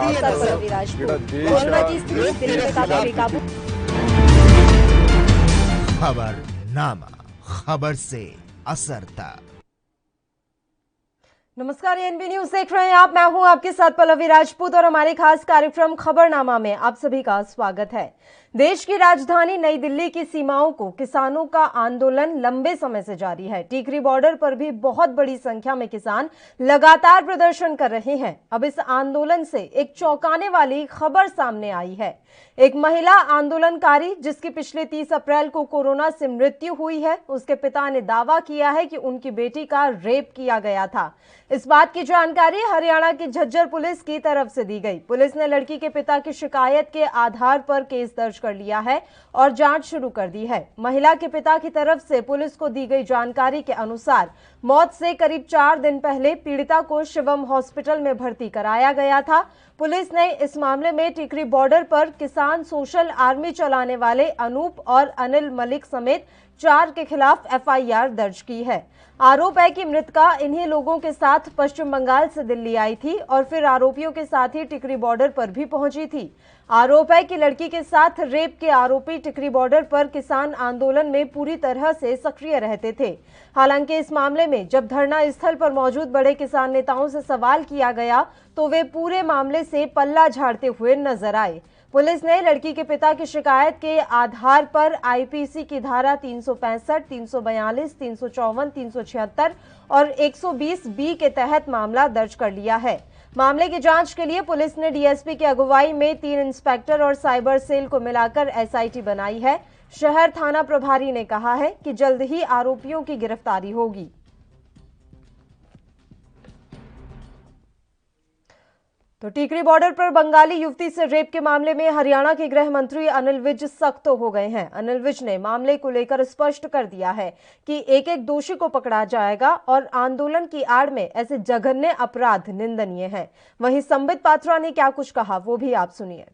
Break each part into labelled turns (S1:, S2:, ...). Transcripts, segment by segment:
S1: आपके साथ पल्लवी राजपूत। कोरोना की स्थिति दिल्ली में काफी बेकाबू।
S2: खबरनामा, खबर से असर तक।
S1: नमस्कार, एनबी न्यूज देख रहे हैं आप। मैं हूं आपके साथ पल्लवी राजपूत और हमारे खास कार्यक्रम खबरनामा में आप सभी का स्वागत है। देश की राजधानी नई दिल्ली की सीमाओं को किसानों का आंदोलन लंबे समय से जारी है। टिकरी बॉर्डर पर भी बहुत बड़ी संख्या में किसान लगातार प्रदर्शन कर रहे हैं। अब इस आंदोलन से एक चौंकाने वाली खबर सामने आई है। एक महिला आंदोलनकारी जिसकी पिछले 30 अप्रैल को कोरोना से मृत्यु हुई है, उसके पिता ने दावा किया है कि उनकी बेटी का रेप किया गया था। इस बात की जानकारी हरियाणा की झज्जर पुलिस की तरफ से दी गई। पुलिस ने लड़की के पिता की शिकायत के आधार पर केस दर्ज कर लिया है और जांच शुरू कर दी है। महिला के पिता की तरफ से पुलिस को दी गई जानकारी के अनुसार मौत से करीब 4 दिन पहले पीड़िता को शिवम हॉस्पिटल में भर्ती कराया गया था। पुलिस ने इस मामले में टिकरी बॉर्डर पर किसान सोशल आर्मी चलाने वाले अनूप और अनिल मलिक समेत 4 के खिलाफ एफआईआर दर्ज की है। आरोप है कि मृतका इन्हीं लोगों के साथ पश्चिम बंगाल से दिल्ली आई थी और फिर आरोपियों के साथ ही टिकरी बॉर्डर पर भी पहुंची थी। आरोप है कि लड़की के साथ रेप के आरोपी टिकरी बॉर्डर पर किसान आंदोलन में पूरी तरह से सक्रिय रहते थे। हालांकि इस मामले में जब धरना स्थल पर मौजूद बड़े किसान नेताओं से सवाल किया गया तो वे पूरे मामले से पल्ला झाड़ते हुए नजर आए। पुलिस ने लड़की के पिता की शिकायत के आधार पर आईपीसी की धारा 365, 342, 354, 376 और 120 बी के तहत मामला दर्ज कर लिया है। मामले की जांच के लिए पुलिस ने डीएसपी की अगुवाई में 3 इंस्पेक्टर और साइबर सेल को मिलाकर एसआईटी बनाई है। शहर थाना प्रभारी ने कहा है कि जल्द ही आरोपियों की गिरफ्तारी होगी। तो टिकरी बॉर्डर पर बंगाली युवती से रेप के मामले में हरियाणा के गृह मंत्री अनिल विज सख्त हो गए हैं। अनिल विज ने मामले को लेकर स्पष्ट कर दिया है कि एक एक दोषी को पकड़ा जाएगा और आंदोलन की आड़ में ऐसे जघन्य अपराध निंदनीय हैं। वहीं संबित पात्रा ने क्या कुछ कहा वो भी आप सुनिए।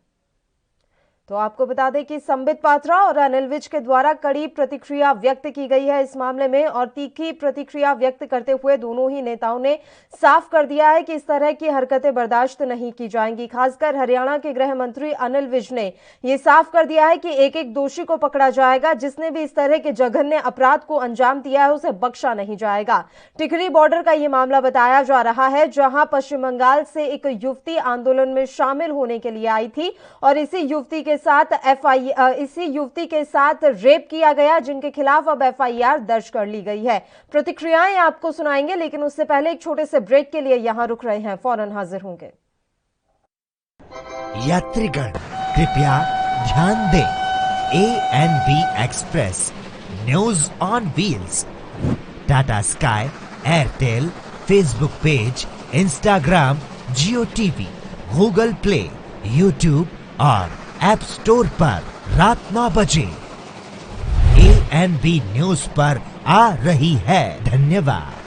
S1: तो आपको बता दें कि संबित पात्रा और अनिल विज के द्वारा कड़ी प्रतिक्रिया व्यक्त की गई है इस मामले में और तीखी प्रतिक्रिया व्यक्त करते हुए दोनों ही नेताओं ने साफ कर दिया है कि इस तरह की हरकतें बर्दाश्त नहीं की जाएंगी। खासकर हरियाणा के गृह मंत्री अनिल विज ने यह साफ कर दिया है कि एक एक दोषी को पकड़ा जाएगा। जिसने भी इस तरह के जघन्य अपराध को अंजाम दिया है उसे बख्शा नहीं जाएगा। टिकरी बॉर्डर का यह मामला बताया जा रहा है जहां पश्चिम बंगाल से एक युवती आंदोलन में शामिल होने के लिए आई थी और इसी युवती के साथ रेप किया गया, जिनके खिलाफ अब एफआईआर दर्ज कर ली गई है। प्रतिक्रियाएं आपको सुनाएंगे, लेकिन उससे पहले एक छोटे से ब्रेक के लिए यहां रुक रहे हैं, फौरन हाजिर होंगे।
S2: यात्रीगण कृपया ध्यान दें, ANB express news on wheels Tata sky, Airtel, Facebook page, Instagram, Jio TV, Google play, YouTube और ऐप स्टोर पर रात 9 बजे एएनबी न्यूज पर आ रही है। धन्यवाद।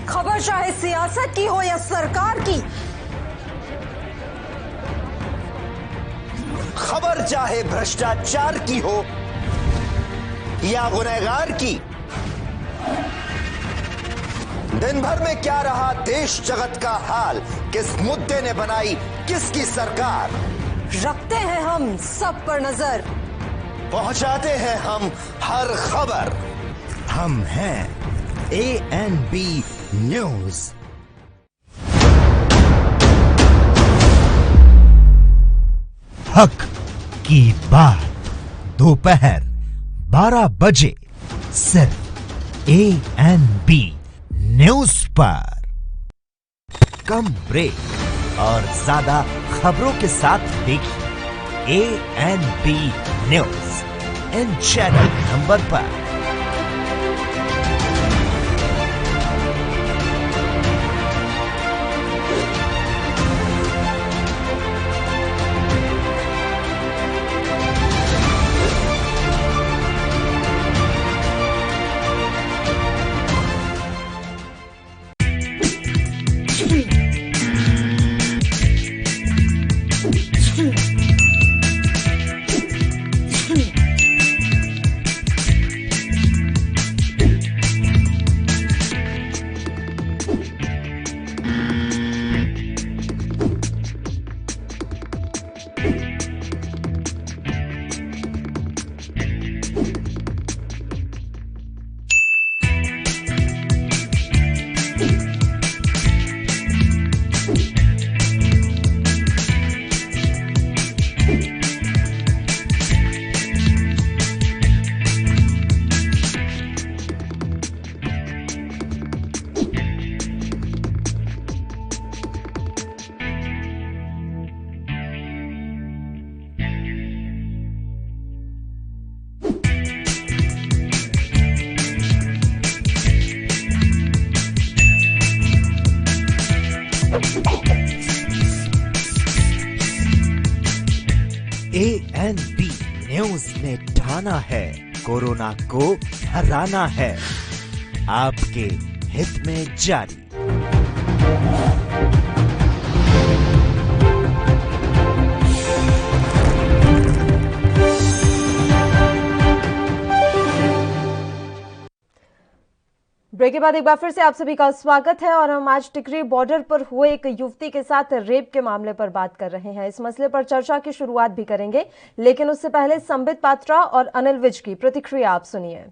S1: खबर चाहे सियासत की हो या सरकार की,
S3: खबर चाहे भ्रष्टाचार की हो या गुनहगार की, दिन भर में क्या रहा देश जगत का हाल, किस मुद्दे ने बनाई किसकी सरकार,
S1: रखते हैं हम सब पर नजर,
S3: पहुंचाते हैं हम हर खबर।
S2: हम हैं एएनबी न्यूज। हक की बात दोपहर 12 बजे सिर्फ एएनबी न्यूज पर। कम ब्रेक और ज्यादा खबरों के साथ देखिए ANB news in channel number पर। बचाना है, कोरोना को हराना है। आपके हित में जारी।
S1: ब्रेक के बाद एक बार फिर से आप सभी का स्वागत है और हम आज टिकरी बॉर्डर पर हुए एक युवती के साथ रेप के मामले पर बात कर रहे हैं। इस मसले पर चर्चा की शुरुआत भी करेंगे, लेकिन उससे पहले संबित पात्रा और अनिल विज की प्रतिक्रिया आप सुनिए।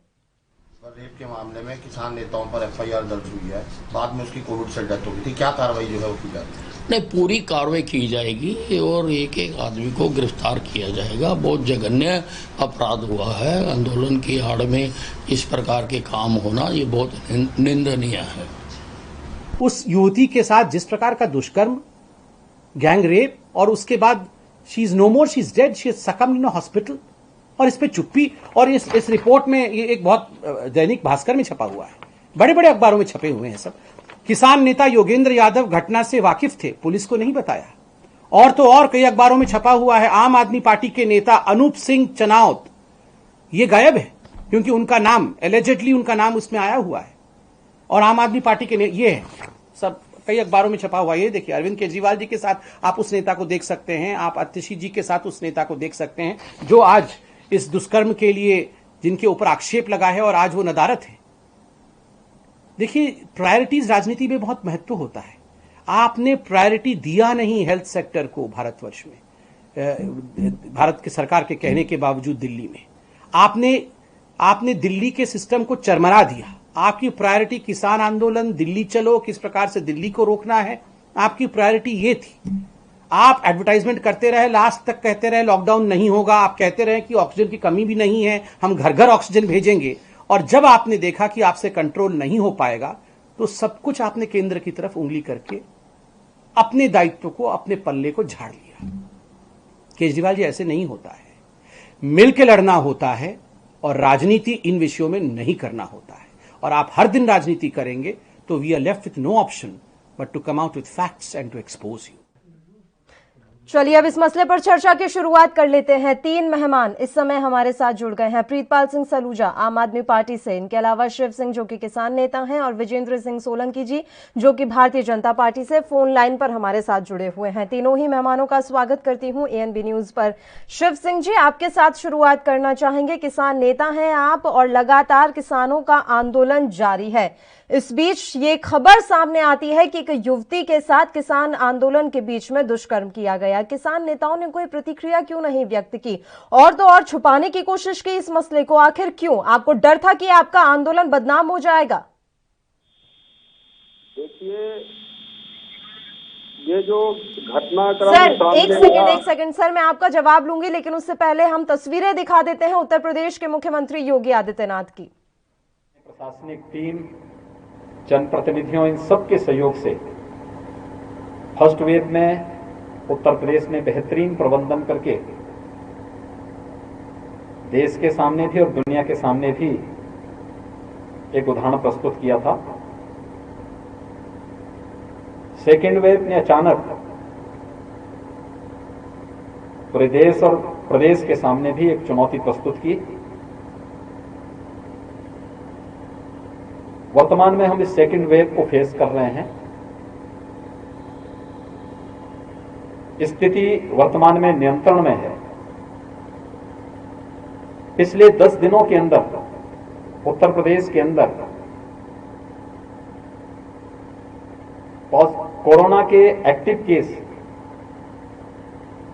S4: रेप के मामले में किसान नेताओं पर एफआईआर दर्ज हुई है, बाद में उसकी कोविड से डेथ हो गई थी। क्या कार्रवाई जो है वो की जाती है?
S5: नहीं, पूरी कार्रवाई की जाएगी और एक एक आदमी को गिरफ्तार किया जाएगा। बहुत जघन्य अपराध हुआ है। आंदोलन की आड़ में इस प्रकार के काम होना ये बहुत निंदनीय है।
S6: उस युवती के साथ जिस प्रकार का दुष्कर्म, गैंग रेप, और उसके बाद she is no more, she is dead, she is succumbed in hospital, और इस पे चुप्पी। और इस रिपोर्ट में ये एक बहुत दैनिक भास्कर में छपा हुआ है, बड़े बड़े अखबारों में छपे हुए हैं सब। किसान नेता योगेंद्र यादव घटना से वाकिफ थे, पुलिस को नहीं बताया। और तो और कई अखबारों में छपा हुआ है आम आदमी पार्टी के नेता अनूप सिंह चनावत, ये गायब है क्योंकि उनका नाम एलिजेडली उनका नाम उसमें आया हुआ है। और आम आदमी पार्टी के ये है सब कई अखबारों में छपा हुआ। ये देखिए, अरविंद केजरीवाल जी के साथ आप उस नेता को देख सकते हैं, आप आतिशी जी के साथ उस नेता को देख सकते हैं जो आज इस दुष्कर्म के लिए जिनके ऊपर आक्षेप लगा है और आज वो नदारत है। देखिए, प्रायोरिटीज राजनीति में बहुत महत्व होता है। आपने प्रायोरिटी दिया नहीं हेल्थ सेक्टर को भारतवर्ष में, भारत की सरकार के कहने के बावजूद दिल्ली में आपने दिल्ली के सिस्टम को चरमरा दिया। आपकी प्रायोरिटी किसान आंदोलन, दिल्ली चलो, किस प्रकार से दिल्ली को रोकना है, आपकी प्रायोरिटी ये थी। आप एडवर्टाइजमेंट करते रहे, लास्ट तक कहते रहे लॉकडाउन नहीं होगा, आप कहते रहे कि ऑक्सीजन की कमी भी नहीं है, हम घर घर ऑक्सीजन भेजेंगे। और जब आपने देखा कि आपसे कंट्रोल नहीं हो पाएगा तो सब कुछ आपने केंद्र की तरफ उंगली करके अपने दायित्व को, अपने पल्ले को झाड़ लिया। केजरीवाल जी, ऐसे नहीं होता है। मिलकर लड़ना होता है और राजनीति इन विषयों में नहीं करना होता है। और आप हर दिन राजनीति करेंगे तो we are left with no option but to come out with facts and to expose you.
S1: चलिए अब इस मसले पर चर्चा की शुरुआत कर लेते हैं। 3 मेहमान इस समय हमारे साथ जुड़ गए हैं। प्रीतपाल सिंह सलूजा आम आदमी पार्टी से, इनके अलावा शिव सिंह जो कि किसान नेता हैं, और विजेंद्र सिंह सोलंकी जी जो कि भारतीय जनता पार्टी से फोन लाइन पर हमारे साथ जुड़े हुए हैं। तीनों ही मेहमानों का स्वागत करती हूं एएनबी न्यूज पर। शिव सिंह जी, आपके साथ शुरुआत करना चाहेंगे। किसान नेता हैं आप और लगातार किसानों का आंदोलन जारी है। इस बीच ये खबर सामने आती है कि एक युवती के साथ किसान आंदोलन के बीच में दुष्कर्म किया गया। किसान नेताओं ने कोई प्रतिक्रिया क्यों नहीं व्यक्त की, और तो और छुपाने की कोशिश की इस मसले को? आखिर क्यों? आपको डर था कि आपका आंदोलन बदनाम हो जाएगा?
S7: देखिए, ये जो घटनाक्रम
S1: सर एक सेकंड सर, मैं आपका जवाब लूंगी, लेकिन उससे पहले हम तस्वीरें दिखा देते हैं उत्तर प्रदेश के मुख्यमंत्री योगी आदित्यनाथ की।
S7: प्रशासनिक टीम, जनप्रतिनिधियों, इन सब के सहयोग से फर्स्ट वेव में उत्तर प्रदेश में बेहतरीन प्रबंधन करके देश के सामने भी और दुनिया के सामने भी एक उदाहरण प्रस्तुत किया था। सेकेंड वेव ने अचानक पूरे देश और प्रदेश के सामने भी एक चुनौती प्रस्तुत की। वर्तमान में हम इस सेकेंड वेव को फेस कर रहे हैं। स्थिति वर्तमान में नियंत्रण में है। पिछले 10 दिनों के अंदर उत्तर प्रदेश के अंदर कोरोना के एक्टिव केस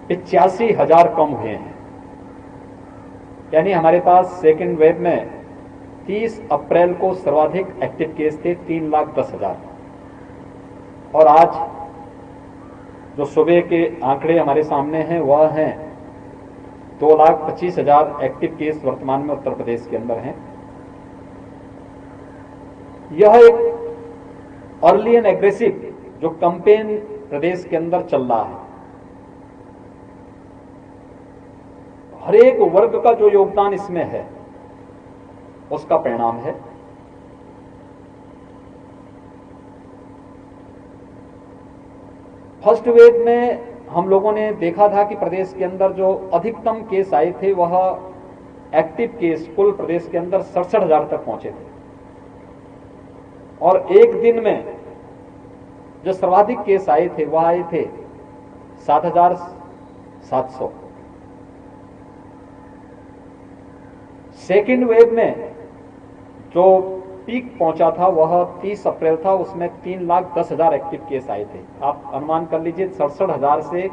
S7: 85,000 कम हुए हैं। यानी हमारे पास सेकेंड वेव में 30 अप्रैल को सर्वाधिक एक्टिव केस थे 3,10,000, और आज जो सुबह के आंकड़े हमारे सामने हैं वह हैं 2,25,000 एक्टिव केस वर्तमान में उत्तर प्रदेश के अंदर हैं। यह एक अर्ली एंड एग्रेसिव जो कैंपेन प्रदेश के अंदर चल रहा है, हर एक वर्ग का जो योगदान इसमें है उसका परिणाम है। फर्स्ट वेव में हम लोगों ने देखा था कि प्रदेश के अंदर जो अधिकतम केस आए थे वह एक्टिव केस कुल प्रदेश के अंदर 67,000 तक पहुंचे थे और एक दिन में जो सर्वाधिक केस आए थे वह आए थे 7,700। सेकेंड वेव में जो पीक पहुंचा था वह 30 अप्रैल था, उसमें 3,10,000 एक्टिव केस आए थे। आप अनुमान कर लीजिए 67,000 से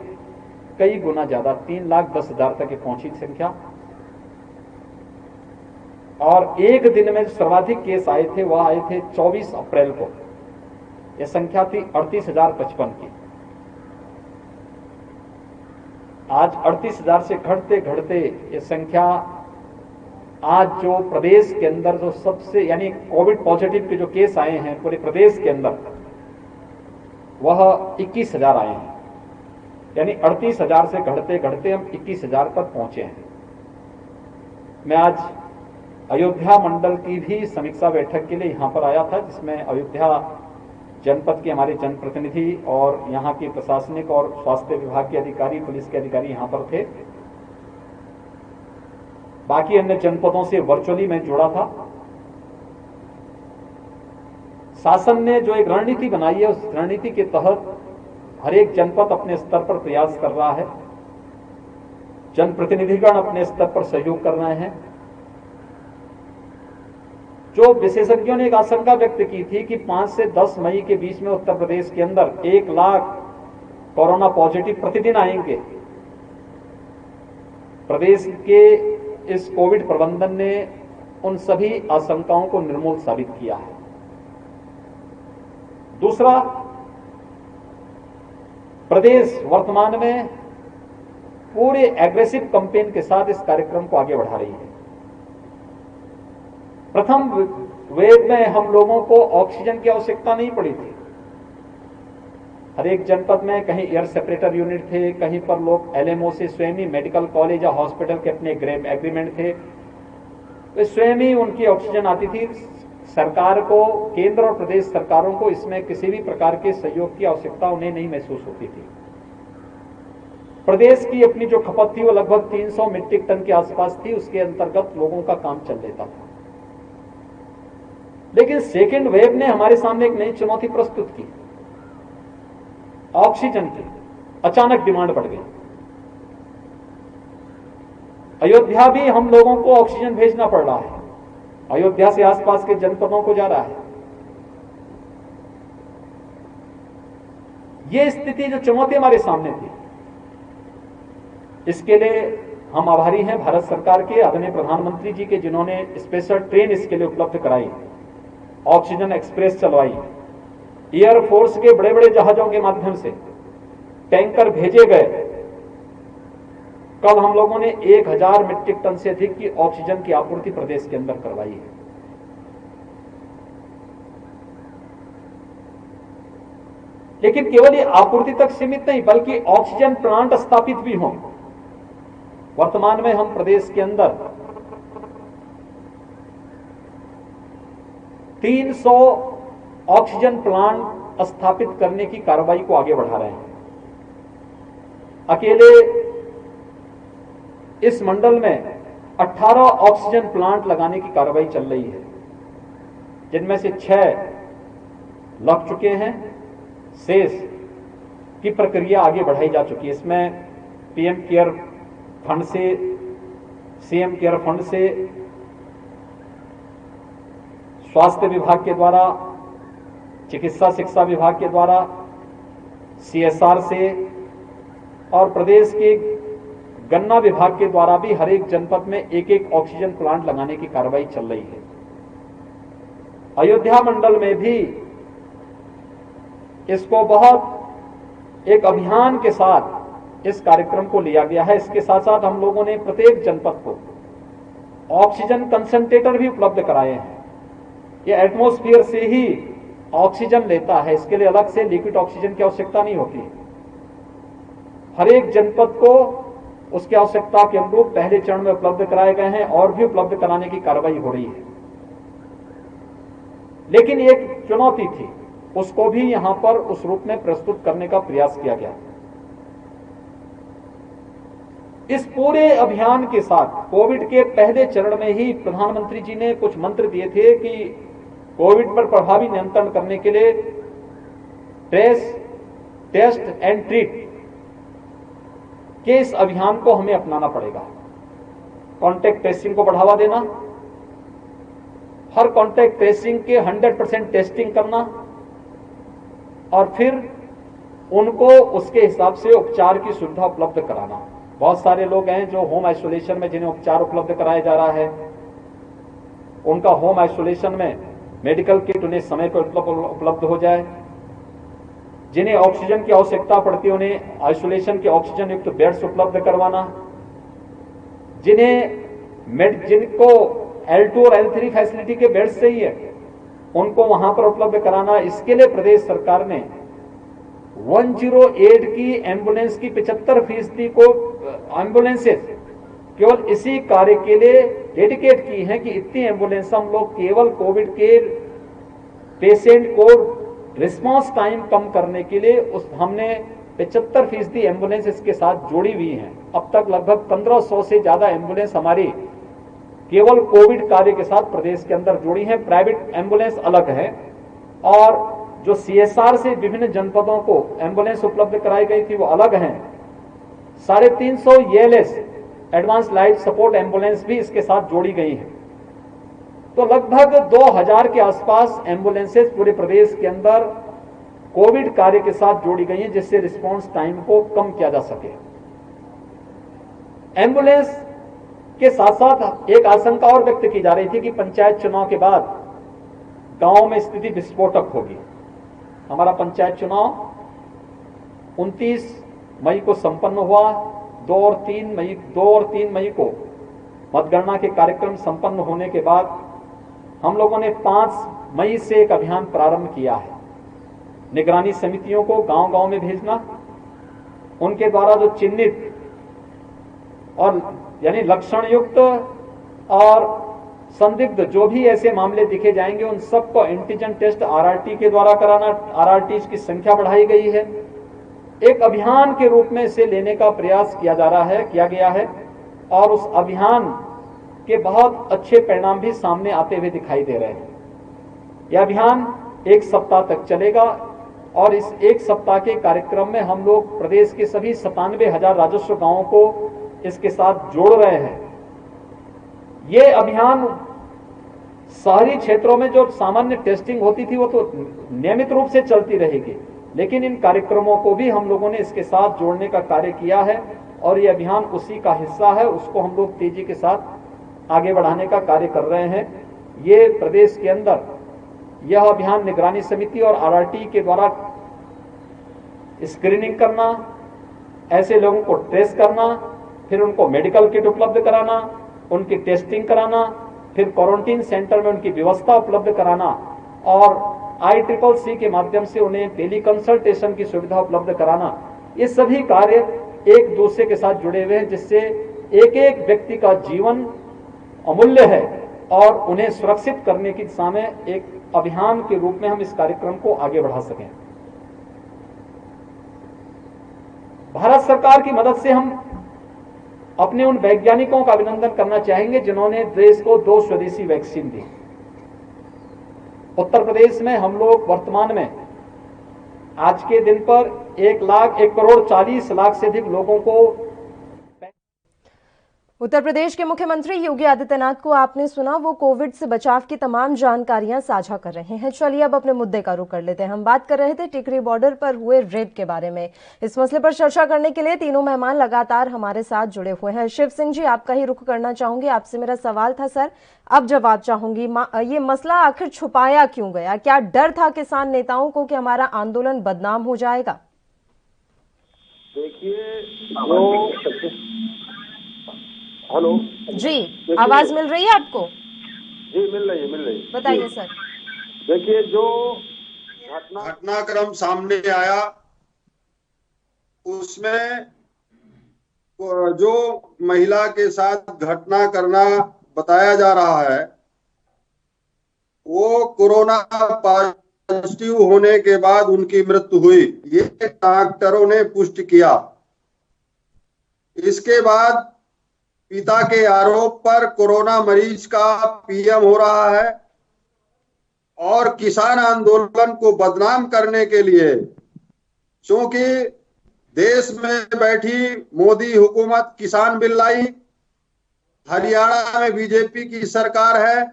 S7: कई गुना ज्यादा 3,10,000 तक पहुंची संख्या। और एक दिन में जो सर्वाधिक केस आए थे वह आए थे 24 अप्रैल को, यह संख्या थी 38,055 की। आज 38,000 से घटते घटते ये संख्या आज जो प्रदेश के अंदर जो सबसे यानी कोविड पॉजिटिव के जो केस आए हैं पूरे प्रदेश के अंदर वह 21,000 आए हैं, यानी 38,000 से घटते घटते हम 21,000 पर पहुंचे हैं। मैं आज अयोध्या मंडल की भी समीक्षा बैठक के लिए यहां पर आया था, जिसमें अयोध्या जनपद के हमारे जनप्रतिनिधि और यहां के प्रशासनिक और स्वास्थ्य विभाग के अधिकारी, पुलिस के अधिकारी यहां पर थे। बाकी अन्य जनपदों से वर्चुअली मैं जुड़ा था। शासन ने जो एक रणनीति बनाई है उस रणनीति के तहत हर एक जनपद अपने स्तर पर प्रयास कर रहा है, जनप्रतिनिधिगण अपने स्तर पर सहयोग कर रहे हैं। जो विशेषज्ञों ने एक आशंका व्यक्त की थी कि 5 से 10 मई के बीच में उत्तर प्रदेश के अंदर 1 लाख कोरोना पॉजिटिव प्रतिदिन आएंगे, प्रदेश के इस कोविड प्रबंधन ने उन सभी आशंकाओं को निर्मूल साबित किया है। दूसरा, प्रदेश वर्तमान में पूरे एग्रेसिव कैंपेन के साथ इस कार्यक्रम को आगे बढ़ा रही है। प्रथम वेव में हम लोगों को ऑक्सीजन की आवश्यकता नहीं पड़ी थी। हर एक जनपद में कहीं एयर सेपरेटर यूनिट थे, कहीं पर लोग एलएमओ से स्वयं ही मेडिकल कॉलेज या हॉस्पिटल के अपने एग्रीमेंट थे, वे स्वयं ही उनकी ऑक्सीजन आती थी। सरकार को, केंद्र और प्रदेश सरकारों को इसमें किसी भी प्रकार के सहयोग की आवश्यकता उन्हें नहीं महसूस होती थी। प्रदेश की अपनी जो खपत थी वो लगभग 300 मीट्रिक टन के आसपास थी, उसके अंतर्गत लोगों का काम चल लेता था। लेकिन सेकेंड वेव ने हमारे सामने एक नई चुनौती प्रस्तुत की, ऑक्सीजन की अचानक डिमांड बढ़ गई। अयोध्या भी हम लोगों को ऑक्सीजन भेजना पड़ रहा है, अयोध्या से आसपास के जनपदों को जा रहा है। यह स्थिति जो चुनौती हमारे सामने थी, इसके लिए हम आभारी हैं भारत सरकार के, आदरणीय प्रधानमंत्री जी के, जिन्होंने स्पेशल ट्रेन इसके लिए उपलब्ध कराई, ऑक्सीजन एक्सप्रेस चलवाई, एयरफोर्स के बड़े बड़े जहाजों के माध्यम से टैंकर भेजे गए। कल हम लोगों ने 1,000 मीट्रिक टन से अधिक की ऑक्सीजन की आपूर्ति प्रदेश के अंदर करवाई है। लेकिन केवल ये आपूर्ति तक सीमित नहीं, बल्कि ऑक्सीजन प्लांट स्थापित भी हों। वर्तमान में हम प्रदेश के अंदर 300 ऑक्सीजन प्लांट स्थापित करने की कार्रवाई को आगे बढ़ा रहे हैं। अकेले इस मंडल में 18 ऑक्सीजन प्लांट लगाने की कार्रवाई चल रही है, जिनमें से 6 लग चुके हैं, शेष की प्रक्रिया आगे बढ़ाई जा चुकी है। इसमें पीएम केयर फंड से, सीएम केयर फंड से, स्वास्थ्य विभाग के द्वारा, चिकित्सा शिक्षा विभाग के द्वारा, सीएसआर से और प्रदेश के गन्ना विभाग के द्वारा भी हर एक जनपद में एक एक ऑक्सीजन प्लांट लगाने की कार्रवाई चल रही है। अयोध्या मंडल में भी इसको बहुत एक अभियान के साथ इस कार्यक्रम को लिया गया है। इसके साथ साथ हम लोगों ने प्रत्येक जनपद को ऑक्सीजन कंसंट्रेटर भी उपलब्ध कराए हैं। ये एटमॉस्फेयर से ही ऑक्सीजन लेता है, इसके लिए अलग से लिक्विड ऑक्सीजन की आवश्यकता नहीं होती। हर एक जनपद को उसकी आवश्यकता के अनुरूप पहले चरण में उपलब्ध कराए गए हैं और भी उपलब्ध कराने की कार्रवाई हो रही है। लेकिन एक चुनौती थी, उसको भी यहां पर उस रूप में प्रस्तुत करने का प्रयास किया गया। इस पूरे अभियान के साथ कोविड के पहले चरण में ही प्रधानमंत्री जी ने कुछ मंत्र दिए थे कि कोविड पर प्रभावी नियंत्रण करने के लिए ट्रेस, टेस्ट एंड ट्रीट के इस अभियान को हमें अपनाना पड़ेगा। कॉन्टैक्ट ट्रेसिंग को बढ़ावा देना, हर कॉन्टैक्ट ट्रेसिंग के 100% टेस्टिंग करना और फिर उनको उसके हिसाब से उपचार की सुविधा उपलब्ध कराना। बहुत सारे लोग हैं जो होम आइसोलेशन में जिन्हें उपचार उपलब्ध कराया जा रहा है, उनका होम आइसोलेशन में मेडिकल किट उन्हें समय पर उपलब्ध हो जाए। जिन्हें ऑक्सीजन की आवश्यकता पड़ती है उन्हें आइसोलेशन के ऑक्सीजन युक्त बेड्स उपलब्ध करवाना। जिनको L2 और L3 फैसिलिटी के बेड्स चाहिए उनको वहां पर उपलब्ध कराना। इसके लिए प्रदेश सरकार ने 108 की एम्बुलेंस की 75% को एम्बुलेंसेस केवल इसी कार्य के लिए डेडिकेट की हैं कि इतनी एम्बुलेंस हम लोग केवल कोविड के पेशेंट को रिस्पांस टाइम कम करने के लिए हमने 75% एम्बुलेंस इसके साथ जोड़ी हुई हैं। अब तक लगभग 1500 से ज्यादा एम्बुलेंस हमारी केवल कोविड कार्य के साथ प्रदेश के अंदर जोड़ी हैं। प्राइवेट एम्बुलेंस अलग है और जो CSR से विभिन्न जनपदों को एम्बुलेंस उपलब्ध कराई गई थी वो अलग हैं। 350 ELS advance life support ambulance भी इसके साथ जोड़ी गई हैं। तो लगभग 2000 के आसपास एम्बुलेंसेस पूरे प्रदेश के अंदर कोविड कार्य के साथ जोड़ी गई हैं, जिससे रिस्पांस टाइम को कम किया जा सके। एम्बुलेंस के साथ साथ एक आशंका और व्यक्त की जा रही थी कि पंचायत चुनाव के बाद गांव में स्थिति विस्फोटक होगी। हमारा पंचायत चुनाव 29 मई को संपन्न हुआ। 2 और 3 मई को मतगणना के कार्यक्रम संपन्न होने के बाद हम लोगों ने 5 मई से एक अभियान प्रारंभ किया है। निगरानी समितियों को गांव-गांव में भेजना, उनके द्वारा जो चिन्हित और यानी लक्षण युक्त और संदिग्ध जो भी ऐसे मामले दिखे जाएंगे उन सबको एंटीजन टेस्ट RRT के द्वारा कराना। RRT की संख्या बढ़ाई गई है। एक अभियान के रूप में इसे लेने का प्रयास किया गया है और उस अभियान के बहुत अच्छे परिणाम भी सामने आते हुए दिखाई दे रहे हैं। यह अभियान 1 सप्ताह तक चलेगा और इस 1 सप्ताह के कार्यक्रम में हम लोग प्रदेश के सभी 97,000 राजस्व गांवों को इसके साथ जोड़ रहे हैं। ये अभियान शहरी क्षेत्रों में जो सामान्य टेस्टिंग होती थी वो तो नियमित रूप से चलती रहेगी, लेकिन इन कार्यक्रमों को भी हम लोगों ने इसके साथ जोड़ने का कार्य किया है और ये अभियान उसी का हिस्सा है। उसको हम लोग तेजी के साथ आगे बढ़ाने का कार्य कर रहे हैं। ये प्रदेश के अंदर यह अभियान निगरानी समिति और RRT के द्वारा स्क्रीनिंग करना, ऐसे लोगों को ट्रेस करना, फिर उनको मेडिकल किट उपलब्ध कराना, उनकी टेस्टिंग कराना, फिर क्वारंटीन सेंटर में उनकी व्यवस्था उपलब्ध कराना और ICCC के माध्यम से उन्हें टेली कंसल्टेशन की सुविधा उपलब्ध कराना। ये सभी कार्य एक दूसरे के साथ जुड़े हुए हैं, जिससे एक एक व्यक्ति का जीवन अमूल्य है और उन्हें सुरक्षित करने की दिशा में एक अभियान के रूप में हम इस कार्यक्रम को आगे बढ़ा सकें। भारत सरकार की मदद से हम अपने उन वैज्ञानिकों का अभिनंदन करना चाहेंगे जिन्होंने देश को 2 स्वदेशी वैक्सीन दी। उत्तर प्रदेश में हम लोग वर्तमान में आज के दिन पर 1,40,00,000 से अधिक लोगों को।
S1: उत्तर प्रदेश के मुख्यमंत्री योगी आदित्यनाथ को आपने सुना, वो कोविड से बचाव की तमाम जानकारियां साझा कर रहे हैं। चलिए अब अपने मुद्दे का रुख कर लेते हैं। हम बात कर रहे थे टिकरी बॉर्डर पर हुए रेप के बारे में। इस मसले पर चर्चा करने के लिए तीनों मेहमान लगातार हमारे साथ जुड़े हुए हैं। शिव सिंह जी, आपका ही रुख करना चाहूंगी। आपसे मेरा सवाल था सर, अब जवाब चाहूंगी। ये मसला आखिर छुपाया क्यों गया? क्या डर था किसान नेताओं को कि हमारा आंदोलन बदनाम हो जाएगा?
S8: देखिए, हेलो
S1: जी, आवाज मिल रही है आपको?
S8: जी मिल रही है।
S1: बताइए सर।
S8: देखिए, जो घटनाक्रम सामने आया उसमें जो महिला के साथ घटना करना बताया जा रहा है वो कोरोना पॉजिटिव होने के बाद उनकी मृत्यु हुई, ये डॉक्टरों ने पुष्टि किया। इसके बाद पिता के आरोप पर कोरोना मरीज का पीएम हो रहा है और किसान आंदोलन को बदनाम करने के लिए, क्योंकि देश में बैठी मोदी हुकूमत किसान बिल लाई, हरियाणा में बीजेपी की सरकार है,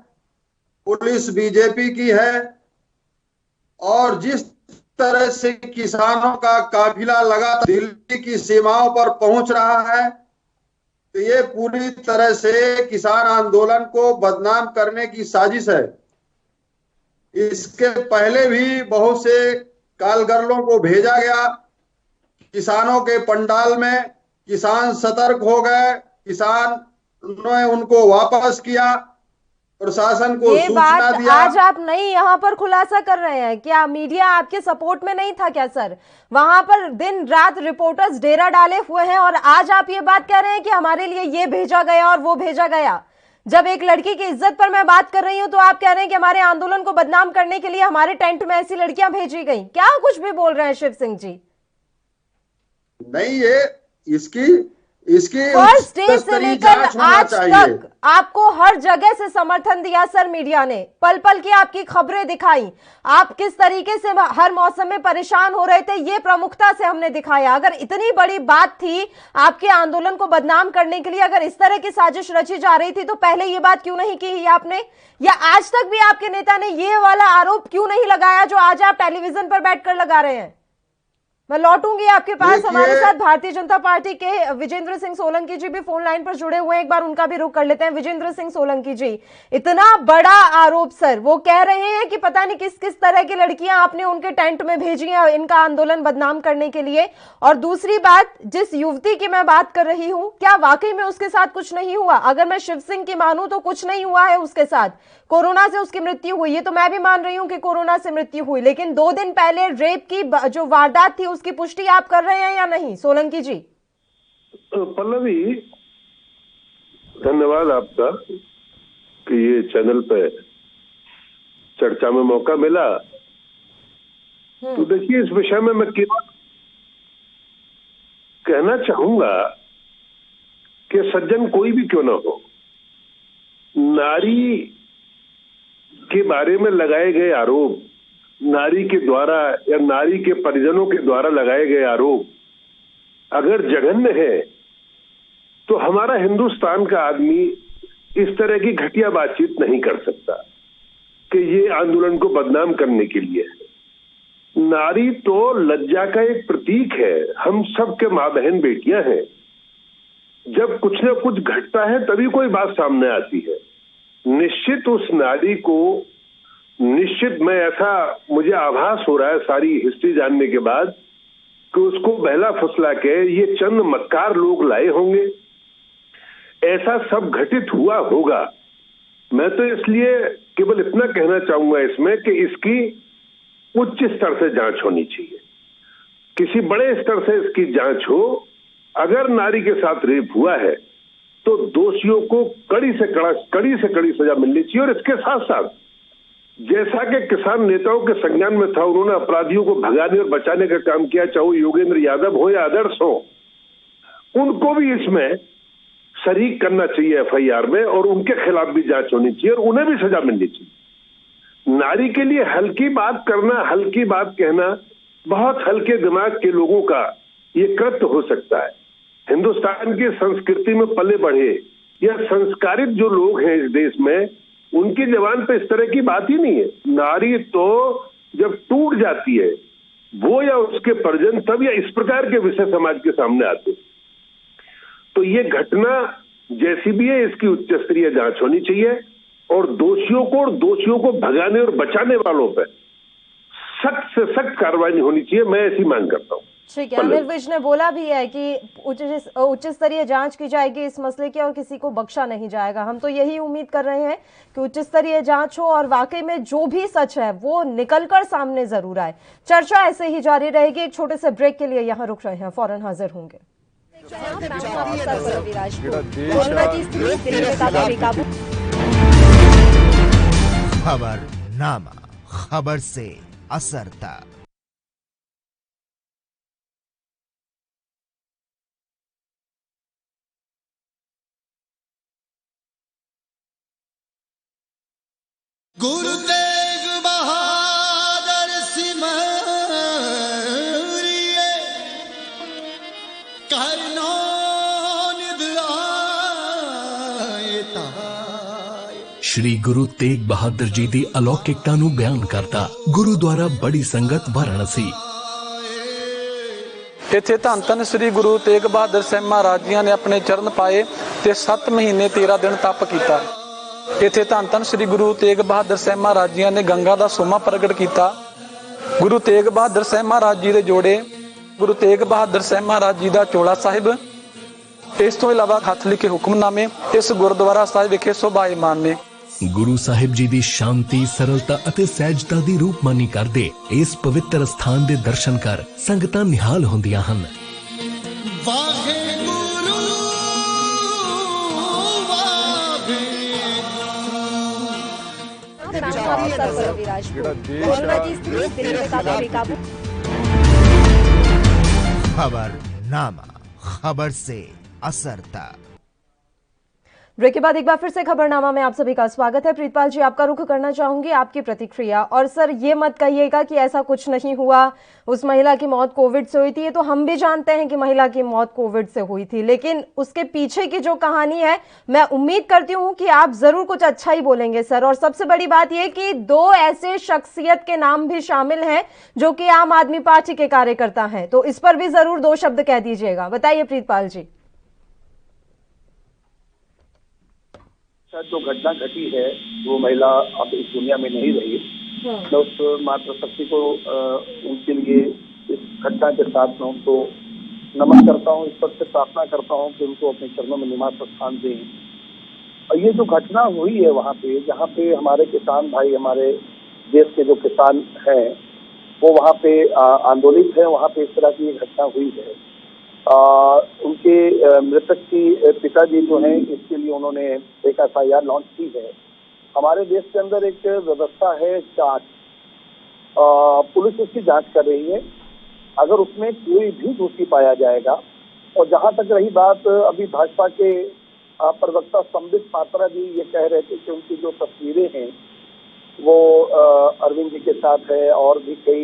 S8: पुलिस बीजेपी की है और जिस तरह से किसानों का काफिला लगातार दिल्ली की सीमाओं पर पहुंच रहा है, तो ये पूरी तरह से किसान आंदोलन को बदनाम करने की साजिश है। इसके पहले भी बहुत से कालगर्लों को भेजा गया किसानों के पंडाल में, किसान सतर्क हो गए, किसान ने उनको वापस किया, प्रशासन को
S1: ये
S8: सूचना
S1: बात
S8: दिया।
S1: आज आप नहीं यहाँ पर खुलासा कर रहे हैं क्या? मीडिया आपके सपोर्ट में नहीं था क्या सर? वहां पर दिन रात रिपोर्टर्स डेरा डाले हुए हैं और आज आप ये बात कह रहे हैं कि हमारे लिए ये भेजा गया और वो भेजा गया। जब एक लड़की की इज्जत पर मैं बात कर रही हूं तो आप कह रहे हैं कि हमारे आंदोलन को बदनाम करने के लिए हमारे टेंट में ऐसी लड़कियां भेजी गई। क्या कुछ भी बोल रहे हैं शिव सिंह जी?
S8: नहीं, ये इसकी
S1: फर्स्ट डे से लेकर आज तक आपको हर जगह से समर्थन दिया सर मीडिया ने, पल पल की आपकी खबरें दिखाई, आप किस तरीके से हर मौसम में परेशान हो रहे थे ये प्रमुखता से हमने दिखाया। अगर इतनी बड़ी बात थी आपके आंदोलन को बदनाम करने के लिए, अगर इस तरह की साजिश रची जा रही थी तो पहले ये बात क्यों नहीं की आपने, या आज तक भी आपके नेता ने ये वाला आरोप क्यों नहीं लगाया जो आज आप टेलीविजन पर बैठकर लगा रहे हैं? मैं लौटूंगी आपके पास। हमारे साथ भारतीय जनता पार्टी के विजेंद्र सिंह सोलंकी जी भी फोन लाइन पर जुड़े हुए हैं, एक बार उनका भी रुख कर लेते हैं। विजेंद्र सिंह सोलंकी जी, इतना बड़ा आरोप सर, वो कह रहे हैं कि पता नहीं किस किस तरह की लड़कियां आपने उनके टेंट में भेजी हैं इनका आंदोलन बदनाम करने के लिए। और दूसरी बात, जिस युवती की मैं बात कर रही हूं, क्या वाकई में उसके साथ कुछ नहीं हुआ? अगर मैं शिव सिंह की मानूं तो कुछ नहीं हुआ है उसके साथ, कोरोना से उसकी मृत्यु हुई है, तो मैं भी मान रही हूं कि कोरोना से मृत्यु हुई, लेकिन 2 दिन पहले रेप की जो वारदात थी उसकी पुष्टि आप कर रहे हैं या नहीं सोलंकी जी?
S9: पल्लवी, धन्यवाद आपका कि ये चैनल पे चर्चा में मौका मिला। तो देखिए, इस विषय में मैं केवल कहना चाहूंगा कि सज्जन कोई भी क्यों ना हो, नारी के बारे में लगाए गए आरोप, नारी के द्वारा या नारी के परिजनों के द्वारा लगाए गए आरोप अगर जघन्य है तो हमारा हिंदुस्तान का आदमी इस तरह की घटिया बातचीत नहीं कर सकता कि ये आंदोलन को बदनाम करने के लिए है। नारी तो लज्जा का एक प्रतीक है, हम सब के माँ बहन बेटियां हैं। जब कुछ ना कुछ घटता है तभी कोई बात सामने आती है। निश्चित उस नारी को, निश्चित मैं ऐसा मुझे आभास हो रहा है सारी हिस्ट्री जानने के बाद कि उसको बहला फुसला के ये चंद मक्कार लोग लाए होंगे, ऐसा सब घटित हुआ होगा। मैं तो इसलिए केवल इतना कहना चाहूंगा इसमें कि इसकी उच्च स्तर से जांच होनी चाहिए, किसी बड़े स्तर से इसकी जांच हो। अगर नारी के साथ रेप हुआ है तो दोषियों को कड़ी से कड़ी सजा मिलनी चाहिए। और इसके साथ साथ जैसा कि किसान नेताओं के संज्ञान में था, उन्होंने अपराधियों को भगाने और बचाने का काम किया, चाहे वो योगेंद्र यादव हो या अदर्स हो, उनको भी इसमें शरीक करना चाहिए एफआईआर में, और उनके खिलाफ भी जांच होनी चाहिए और उन्हें भी सजा मिलनी चाहिए। नारी के लिए हल्की बात करना, हल्की बात कहना बहुत हल्के दिमाग के लोगों का ये कृत्य हो सकता है। हिंदुस्तान की संस्कृति में पले बढ़े या संस्कारित जो लोग हैं इस देश में, उनकी जबान पे इस तरह की बात ही नहीं है। नारी तो जब टूट जाती है वो या उसके परिजन, तब या इस प्रकार के विषय समाज के सामने आते। तो ये घटना जैसी भी है इसकी उच्च स्तरीय जांच होनी चाहिए और दोषियों को भगाने और बचाने वालों पर सख्त से सख्त कार्रवाई होनी चाहिए। मैं ऐसी मांग करता हूँ।
S1: ठीक है, अनिल विज ने बोला भी है कि उच्च स्तरीय जांच की जाएगी इस मसले की और किसी को बख्शा नहीं जाएगा। हम तो यही उम्मीद कर रहे हैं कि उच्च स्तरीय जांच हो और वाकई में जो भी सच है वो निकलकर सामने जरूर आए। चर्चा ऐसे ही जारी रहेगी। एक छोटे से ब्रेक के लिए यहाँ रुक रहे हैं, फौरन हाजिर होंगे।
S2: खबरनामा, खबर से असर तक।
S10: गुरु तेग बहादुर सिमरिए करनो निध आए ताय।
S11: श्री गुरु तेग बहादुर जी दी अलौकिकता नूं बयान करता गुरुद्वारा बड़ी संगत वाराणसी।
S12: ਇੱਥੇ ਧੰਨ ਧੰਨ ਸ੍ਰੀ ਗੁਰੂ ਤੇਗ ਬਹਾਦਰ ਸਾਹਿਬ ਮਹਾਰਾਜ ਜੀ ਨੇ ਆਪਣੇ ਚਰਨ ਪਾਏ ਤੇ 7 ਮਹੀਨੇ 13 ਦਿਨ ਤਪ ਕੀਤਾ। ਇੱਥੇ ਧੰਨ ਧੰਨ ਸ੍ਰੀ ਗੁਰੂ ਤੇਗ ਬਹਾਦਰ ਸਾਹਿਬ ਮਹਾਰਾਜ ਜੀ ਨੇ ਗੰਗਾ ਦਾ ਸੋਮਾ ਪ੍ਰਗਟ ਕੀਤਾ। ਗੁਰੂ ਤੇਗ ਬਹਾਦਰ ਸਾਹਿਬ ਮਹਾਰਾਜ ਜੀ ਦੇ ਜੋੜੇ, ਗੁਰੂ ਤੇਗ ਬਹਾਦਰ ਸਾਹਿਬ ਮਹਾਰਾਜ ਜੀ ਦਾ ਚੋਲਾ ਸਾਹਿਬ, ਇਸ ਤੋਂ ਇਲਾਵਾ ਹੱਥ ਲਿਖੇ ਹੁਕਮਨਾਮੇ ਇਸ ਗੁਰਦੁਆਰਾ ਸਾਹਿਬ ਵਿਖੇ ਸ਼ੋਭਾਇਮਾਨ ਨੇ।
S11: गुरु साहिब जी दी शांति, सरलता अते सहजता दी रूपमानी करदे इस पवित्र स्थान दे दर्शन कर संगतां निहाल होंदियां हन।
S2: खबरनामा, खबर से असरता।
S1: ब्रेक के बाद एक बार फिर से खबरनामा में आप सभी का स्वागत है। प्रीतपाल जी, आपका रुख करना चाहूंगी आपकी प्रतिक्रिया। और सर, ये मत कहिएगा कि ऐसा कुछ नहीं हुआ, उस महिला की मौत कोविड से हुई थी। ये तो हम भी जानते हैं कि महिला की मौत कोविड से हुई थी, लेकिन उसके पीछे की जो कहानी है, मैं उम्मीद करती हूं कि आप जरूर कुछ अच्छा ही बोलेंगे सर। और सबसे बड़ी बात यह कि 2 ऐसे शख्सियत के नाम भी शामिल हैं जो कि आम आदमी पार्टी के कार्यकर्ता हैं, तो इस पर भी जरूर 2 शब्द कह दीजिएगा। बताइए प्रीतपाल जी।
S13: जो घटना घटी है वो महिला अब इस दुनिया में नहीं रही। मैं उस मातृशक्ति को उनके लिए इस घटना के साथ मैं उनको नमन करता हूँ, ईश्वर से प्रार्थना करता हूँ कि उनको अपने चरणों में निवास स्थान दें। और ये जो घटना हुई है वहाँ पे, जहाँ पे हमारे किसान भाई, हमारे देश के जो किसान हैं वो वहाँ पे आंदोलित है, वहाँ पे इस तरह की घटना हुई है। उनके मृतक की पिताजी जो हैं, इसके लिए उन्होंने एक FIR लॉन्च की है। हमारे देश के अंदर एक व्यवस्था है जांच, पुलिस उसकी जांच कर रही है। अगर उसमें कोई भी दोषी पाया जाएगा, और जहां तक रही बात, अभी भाजपा के प्रवक्ता संबित पात्रा जी ये कह रहे थे कि उनकी जो तस्वीरें हैं वो अरविंद जी के साथ है, और भी कई